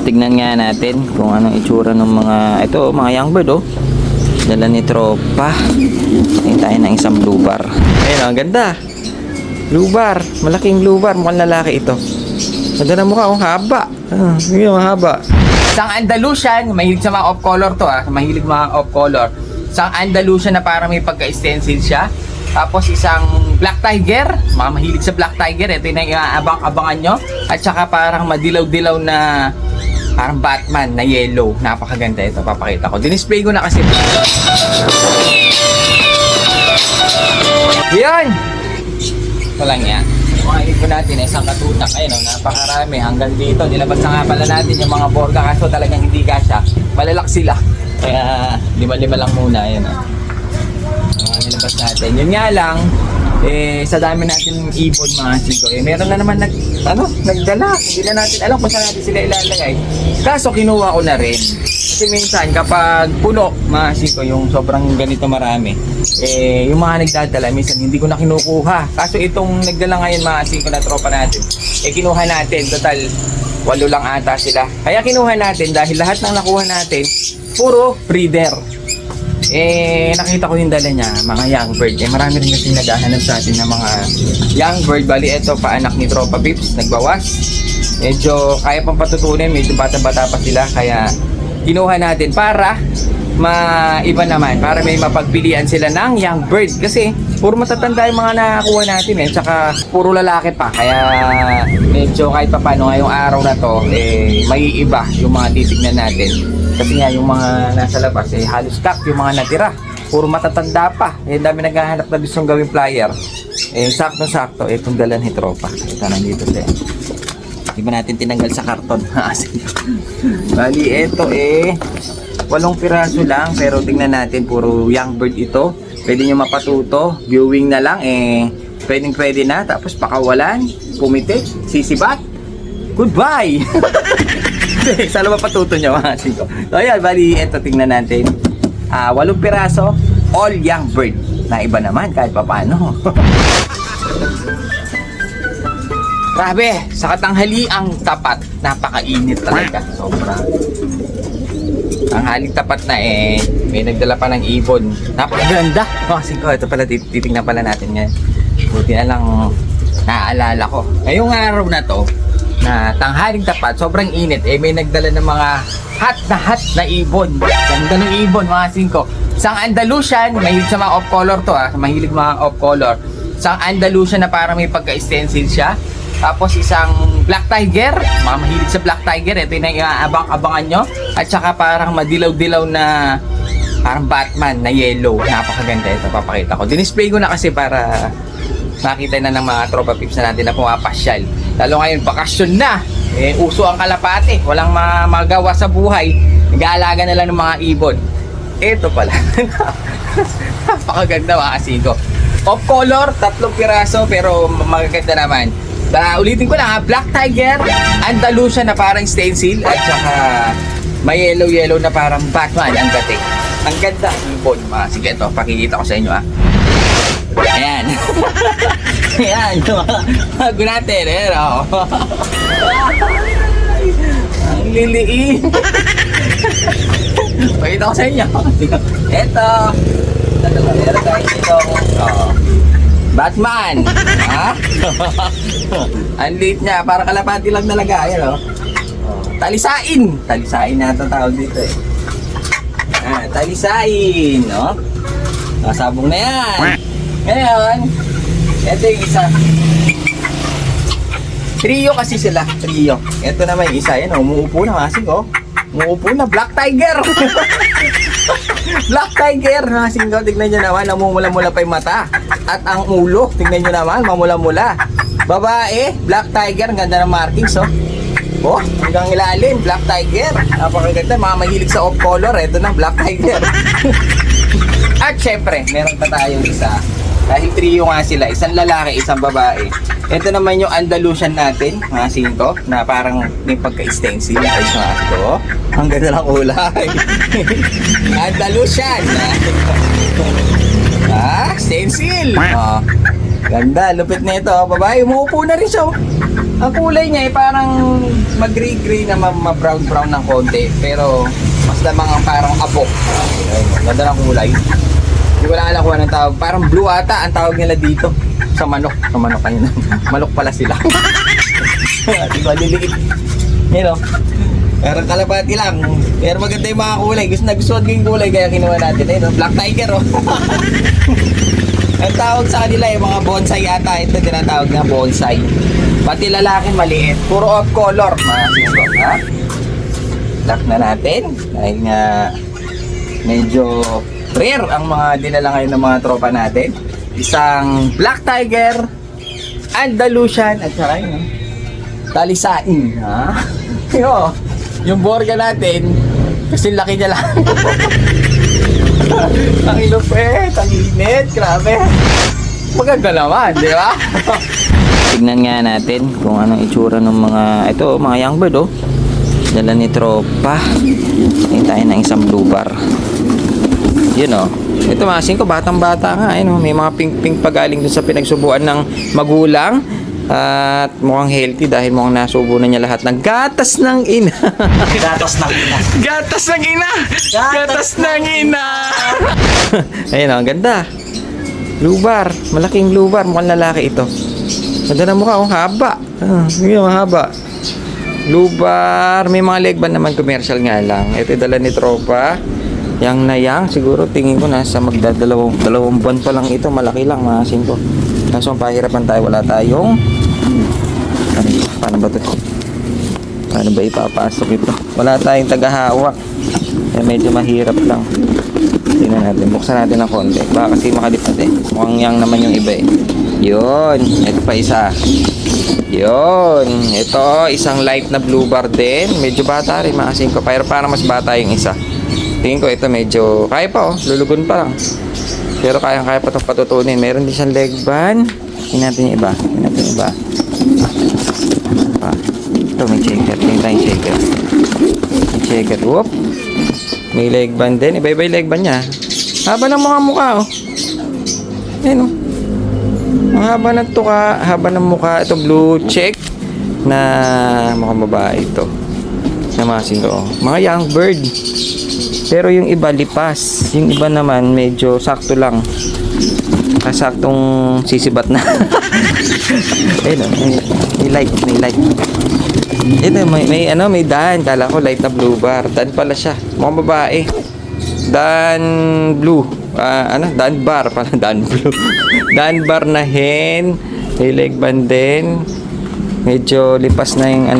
tignan nga natin kung anong itsura ng mga ito, mga young bird oh. Dala ni tropa. Tingin tayo ng isang blue bar. Ayun oh, ang ganda. Blue bar, malaking blue bar, mukhang lalaki ito. Ganda na mukha, oh, haba. Yun, haba. Isang Andalusian, mahilig sa mga off-color to mahilig mga off-color. Isang Andalusian na parang may pagka-stencil siya. Tapos isang Black Tiger, mga mahilig sa Black Tiger, ito yung inaabang-abangan nyo. At saka parang madilaw-dilaw na parang Batman na yellow. Napakaganda ito, papakita ko. Dinisplay ko na kasi. Yan! Ito lang yan. Mga ibon natin ay isang katutak. Ayun, napakarami hanggang dito. Nilabas na nga pala natin yung mga borga kaso talagang hindi kasya. Malalak sila. Kaya lima-lima lang muna. Ayun, nilabas natin. Yun nga lang, sa dami natin ibon mga siko, meron na naman nagdala. Hindi na natin alam kung saan natin sila ilalagay. Kaso kinuha ko na rin. Kasi minsan kapag puno mga siko, yung sobrang ganito marami, yung mga nagdadala, minsan hindi ko na kinukuha. Kaso itong nagdala ngayon mga siko na tropa natin, kinuha natin. Total, 8 lang ata sila. Kaya kinuha natin dahil lahat ng nakuha natin, puro breeder. Nakita ko yung dala niya, mga young bird. Marami rin kasi naghahanap sa atin ng mga young bird. Bali, ito, paanak ni Tropa Pips, nagbawas. Medyo kaya pang patutunin, medyo bata-bata pa sila. Kaya kinuha natin para maiba naman, para may mapagpilian sila ng young bird. Kasi puro matatanda yung mga nakakuha natin tsaka puro lalaki pa. Kaya medyo kahit pa paano ngayong araw na to, may iba yung mga titignan natin. Kasi nga yung mga nasa labas halos stock yung mga natira. Puro matatanda pa. Dami naghahanap na gustong gawing flyer. Sakto-sakto itong dala ni Tropa. Ito nandito siya. Hindi ba natin tinanggal sa karton? Bali ito 8 piraso lang. Pero tingnan natin puro young bird ito. Pwede nyo mapatuto. Viewing na lang pwede na. Tapos pakawalan. Pumitik. Sisibat. Goodbye! Sana mapatuto nyo mga siko. So ayan, bali ito tingnan natin. 8 piraso, all young bird. Na iba naman kahit paano. Grabe, sa katanghali ang tapat. Napakainit talaga. Sobra. Tanghaling tapat na may nagdala pa ng ibon. Napakaganda. Mga siko, ito pala titignan pala natin ngayon. Buti na lang naaalala ko. Ngayong araw na to, na tanghaling tapat, sobrang init, may nagdala ng mga hot na ibon. Ganda ng ibon mga singko. Isang Andalusian, mahilig sa mga off-color to mahilig mga off-color. Isang Andalusian na parang may pagka-stencil siya. Tapos isang Black Tiger, mga mahilig sa Black Tiger, ito yung inaabang-abangan nyo. At saka parang madilaw-dilaw na parang Batman na yellow. Napakaganda ito, papakita ko. Dinisplay ko na kasi para makita na ng mga Tropa Pips na natin na pumapasyal. Lalo ngayon, bakasyon na. Uso ang kalapate. Walang magawa sa buhay. Nag-aalaga na lang ng mga ibon. Ito pala. Napakaganda mga kasiko. Off color, 3 piraso pero magaganda naman. Ulitin ko lang Black Tiger, Andalusian na parang stencil at saka may yellow na parang Batman ang dating. Ang ganda ibon mga. Sige, ito pakikita ko sa inyo Ayan. Ayan, bago natin. Ang liliit. Pakita ko sa inyo. Ito. Meron tayo dito. Batman. Ang liit niya. Parang kalapati lang talaga. Ayan Talisain. Talisain na ito tawag dito Talisain. Nasabong na yan. Ngayon, ito yung isa. Trio kasi sila. Trio. Ito naman yung isa. Yan, umuupo na masing umuupo na. Black Tiger. Black Tiger. Masing tignan nyo naman. Namumula-mula pa yung mata. At ang ulo. Tignan nyo naman. Mamula-mula. Babae. Black Tiger. Ang ganda ng markings hanggang ilalim. Black Tiger. Napakaganda. Mga mahilig sa off color. Ito na. Black Tiger. At syempre, meron pa tayong isa. Dahil trio nga sila, isang lalaki, isang babae. Ito naman yung Andalusian natin, mga singko, na parang may pagka-stencil. Ay, mga ito. Ang ganda ng kulay. Andalusian. Stencil. Ganda, lupit na ito. Babae, umuupo na rin siya. Ang kulay niya ay parang mag-gray-gray na ma-brown-brown ng konti. Pero mas lamang ang parang abok. Ayun, ganda ng kulay. Hindi ko lang alam kung anong tawag. Parang blue ata ang tawag nila dito. Sa manok. Sa manok ayun. Manok pala sila. Di ba liliit? Yun o. Parang kalapati lang. Pero maganda yung mga kulay. Gusto ko yung kulay kaya kinuha natin. Ayun, Black Tiger o. Ang tawag sa kanila yung mga bonsai ata. Ito tinatawag na bonsai. Pati lalaki maliit. Puro off color. Mga singko. Ha? Lock na natin. Dahil nga medyo rare ang mga dinala ngayon ng mga tropa natin. Isang Black Tiger, Andalusian, at saka yun, talisain. Ha? Yo, yung borga natin, kasi laki niya lang. Ang ilupit, ang init, grabe. Maganda naman, di ba? Tignan nga natin kung anong itsura ng mga, ito, mga young bird, oh. Dala ni tropa. Tingin tayo ng isang blue bar. Yun, oh. Ito mga singko, batang-bata nga. Ayun, oh. May mga pink-pink pa galing dun sa pinagsubuan ng magulang. At mukhang healthy dahil mukhang nasubo na niya lahat ng gatas ng ina. Gatas ng ina. Gatas ng ina! Gatas ng ina! Ayun, oh, ang ganda. Blue bar. Malaking blue bar. Mukhang lalaki ito. Ganda na mukha, oh. Haba. Yun, haba. Blue bar. May mga leg band naman, commercial nga lang. Ito dala ni tropa. Yang na yang. Siguro tingin ko nasa dalawang buwan pa lang ito. Malaki lang, mga singko. Kaso ang pahirapan tayo. Wala tayong paano ba ito? Paano ba ipapasok ito? Wala tayong tagahawak. Kaya medyo mahirap lang. Tingnan natin. Buksan natin ng konti. Baka kasi makalipat eh. Mukhang yang naman yung iba eh. Yun. Ito pa isa. Yun. Ito, isang light na blue bar din. Medyo bata rin, maasin ko. Pero parang mas bata yung isa. Tingin ko ito medyo, kaya pa oh. Lulugon pa lang. Pero kaya pa itong patutunin. Meron din siyang leg band. Tingnan natin yung iba. Tingnan natin yung iba. Ito, may checker. Tingnan tayo yung checker. May checker. Whoop. May leg band din. Iba-iba yung leg band niya. Haba ng mga mukha oh. Ayan oh. Ang haba ng tuka, haba ng mukha. Ito blue check na mukhang babae ito. Namasin ko. Mga young bird. Pero yung iba lipas. Yung iba naman medyo sakto lang. Kasaktong sisibat na. Ayun, may light. Ito, may dan. Kala ko light na blue bar. Dan pala siya. Mukhang babae. Dan blue. Dan bar pala. Dan blue. Dan bar na hen. May leg band din. Medyo lipas na yung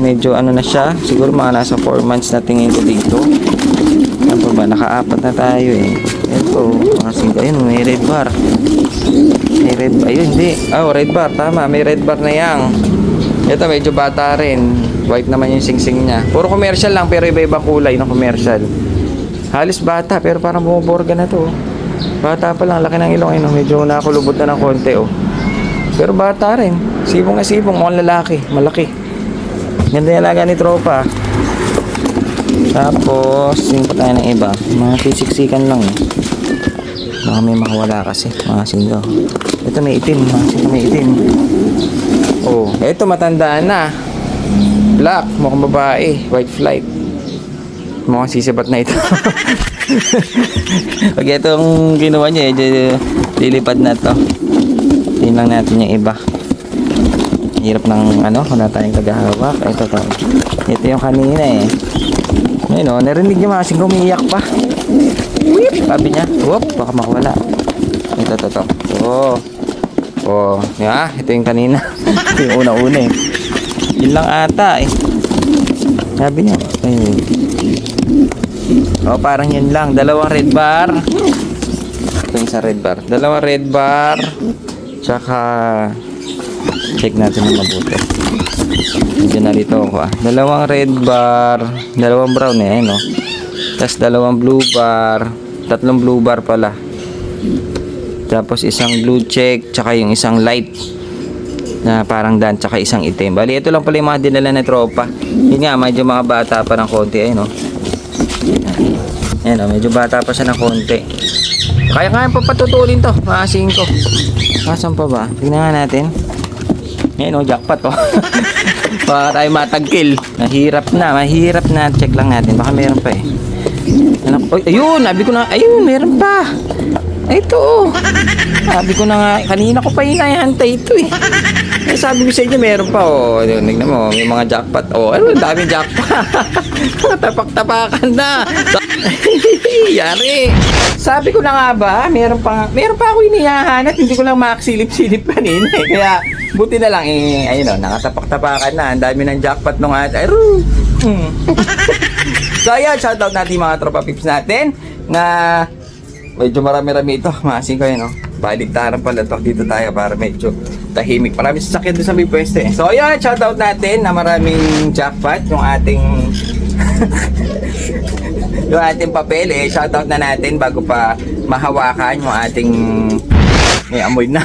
medyo na siya. Siguro mga nasa 4 months na tingin ko dito. Ano pa ba? Nakaapat na tayo eh. Ito, mga singko. Ayun, may red bar. May red bar. Ayun, hindi. Oh, red bar. Tama, may red bar na yang. Ito, medyo bata rin. White naman yung singsing niya. Puro commercial lang, pero iba-ibang kulay ng commercial. Halos bata, pero parang bumuborga na to. Bata pa lang, laki ng ilong. Ayun, medyo nakulubot na ng konti, oh. Pero bata rin. Sibong na sibong, mukhang lalaki. Malaki. Ganda yung alaga ni tropa. Tapos, singko tayo ng iba. Mga sisiksikan lang eh. Baka may makawala kasi. Mga singko. Ito may itim. Mga singko may itim. Oh, ito matandaan na. Black, mukhang babae. White flight. Mukhang sisibat na ito. Pag itong ginawa niya, lilipad na to. Tingnan lang natin yung iba. Hirap ng wala tayong tagahawak. Ito yung kanina eh. Ayun o, narinig niyo mga singko, umiiyak pa. Whip! Sabi niya, whoop, baka makawala. Ito. Oh, yeah, ito yung kanina. Ito yung una-una eh. Yun lang ata eh. Sabi niya, ayun. Oh, parang yun lang. Dalawang red bar. Ito yung sa red bar. Dalawang red bar. Tsaka, check natin ng mabuti. Medyo narito ako ah. Dalawang red bar. Dalawang brown eh, no? Tapos dalawang blue bar. Tatlong blue bar pala. Tapos isang blue check. Tsaka yung isang light. Na parang dan. Tsaka isang itim. Bali, ito lang pala yung mga dinala na tropa. Yun nga, medyo mga bata pa ng konti eh, no? Ayan o, medyo bata pa siya ng konti. Kaya pa patutulin to, maasin ko. Asan pa ba? Tingnan nga natin. Ngayon, jackpot, oh. Baka tayo matagkil. Mahirap na. Check lang natin. Baka meron pa, eh. Ayun, sabi ko na, ayun, meron pa. Ito, oh. Sabi ko na nga, kanina ko pa hinahantay ito, eh. Sabi ko sa inyo, meron pa, oh. Tignan mo, may mga jackpot. Oh, ano, daming jackpot. Tapak-tapakan na. Yari. Sabi ko na nga ba, meron pa ako hinihahanap. Hindi ko lang makaksilip-silip kanina, eh. Kaya, buti na lang, eh, ayun, oh, nakatapak-tapakan na. Ang dami ng jackpot nung ata. So, ayan, shoutout natin mga tropa pips natin na medyo marami-rami ito. Maasin ko yun, no? Baligtaran pala to. Dito tayo para medyo tahimik. Maraming sasakyan doon sa may pwesto, eh. So, ayan, shoutout natin na maraming jackpot yung ating yung ating papel, eh. Shoutout na natin bago pa mahawakan yung ating may amoy na.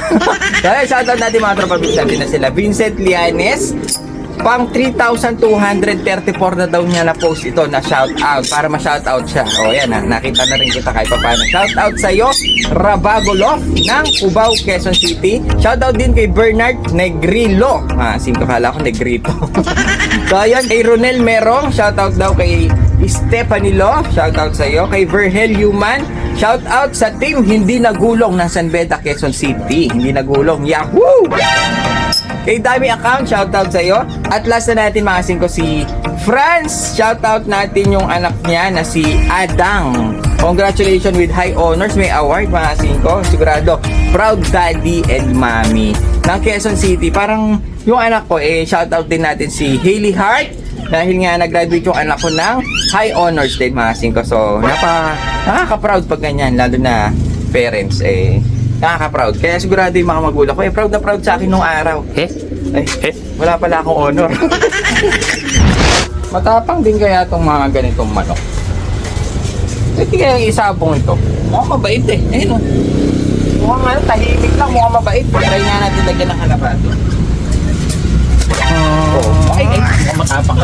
So, ayan, shoutout natin mga tropa pips natin na sila Vincent Lianes. Pang 3,234 na daw niya na post ito na shoutout para ma-shoutout siya. O yan na, nakita na rin kita kahit pa paano. Shoutout sa iyo, Rabagolof ng Cubao, Quezon City. Shoutout din kay Bernard Negrilo. Singko kala ko Negrito. So ayan, kay Ronel Merong, shoutout daw kay Stephanie Lo, shoutout sa iyo. Kay Virgel Human, shoutout sa team Hindi Nagulong ng San Beda, Quezon City. Hindi Nagulong, yahoo! Kay Dami Account, shoutout sa iyo. At last na natin mga singko si Franz. Shoutout natin yung anak niya na si Adang. Congratulations with high honors. May award mga singko. Sigurado, proud daddy and mommy ng Quezon City. Parang yung anak ko, eh, shoutout din natin si Hailey Hart. Dahil nga nag-graduate yung anak ko ng high honors din mga singko. So, nakaka-proud pag ganyan. Lalo na parents, eh. Nakaka-proud. Kaya sigurado yung mga magulang ko, eh, proud na proud sa akin nung araw. Wala pala akong honor. Matapang din kaya itong mga ganitong manok. Hindi kaya yung isabong ito. Mukhang mabait, eh. Ayun, oh. Mukhang tahimik lang. Mukhang mabait. Try nga natin lagyan ng kalapado. Mukhang matapang.